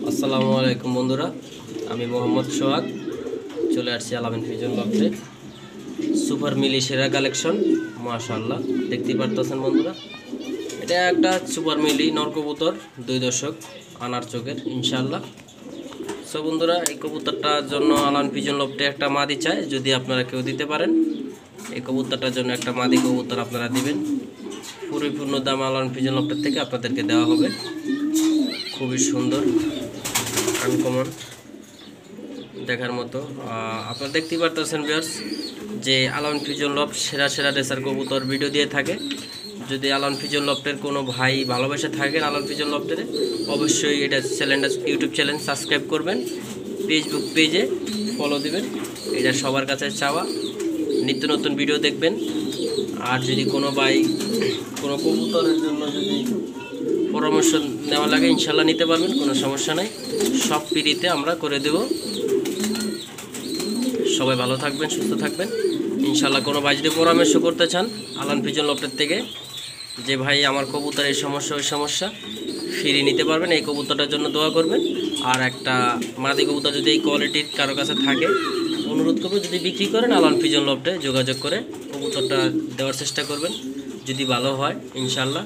আসসালামু আলাইকুম বন্ধুরা, আমি মোহাম্মদ সোহাগ চলে আসছি আলামিন ফিজন লফটে। সুপার মিলি সেরা কালেকশন, মাশাআল্লাহ দেখতেই পারতেছেন বন্ধুরা। এটা একটা সুপার মিলি নরকবুতর, 2 দশক আনার চোখের ইনশাআল্লাহ। সো বন্ধুরা, এই কবুতরটার জন্য আলামিন ফিজন লফটে একটা মাদি চাই, যদি আপনারা কেউ দিতে পারেন এই কবুতরটার জন্য একটা মাদি কবুতর আপনারা দিবেন। পরিপূর্ণ দাম আলামিন ফিজন লফটের থেকে আপনাদেরকে দেওয়া হবে। খুবই সুন্দর, আনকমন, দেখার মতো। আপনারা দেখতেই পারতেছেন ভিউয়ার্স যে আলামিন ফিজন লফট সেরা সেরা রেসার কবুতর ভিডিও দিয়ে থাকে। যদি আলামিন ফিজন লফটের কোনো ভাই ভালোবেসে থাকেন আলামিন ফিজন লফটের, অবশ্যই এটা চ্যানেলটা ইউটিউব চ্যানেল সাবস্ক্রাইব করবেন, ফেসবুক পেজে ফলো দিবেন। এটা সবার কাছে চাওয়া, নিত্য নতুন ভিডিও দেখবেন। আর যদি কোনো ভাই কোনো কবুতরের জন্য যদি পরামর্শ নেওয়া লাগে ইনশাল্লাহ নিতে পারবেন, কোনো সমস্যা নাই, সব ফ্রিতে আমরা করে দেব। সবাই ভালো থাকবেন, সুস্থ থাকবেন ইনশাল্লাহ। কোনো ভাই যদি পরামর্শ করতে চান আলামিন ফিজন লফটের থেকে, যে ভাই আমার কবুতর এই সমস্যা ওই সমস্যা, ফ্রি নিতে পারবেন। এই কবুতরটার জন্য দোয়া করবেন। আর একটা মাদি কবুতর যদি এই কোয়ালিটির কারো কাছে থাকে, অনুরোধ করবেন যদি বিক্রি করেন আলামিন ফিজন লফটে যোগাযোগ করে কবুতরটা দেওয়ার চেষ্টা করবেন, যদি ভালো হয় ইনশাল্লাহ।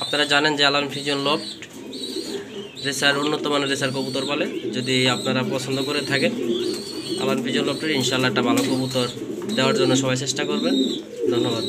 আপনারা জানেন যে আলামিন ফিজন লফট রেসার উন্নত মানের রেসার কবুতর বলে। যদি আপনারা পছন্দ করে থাকেন আলামিন ফিজন লফটের ইনশাল্লাহ একটা ভালো কবুতর দেওয়ার জন্য সবাই চেষ্টা করবেন। ধন্যবাদ।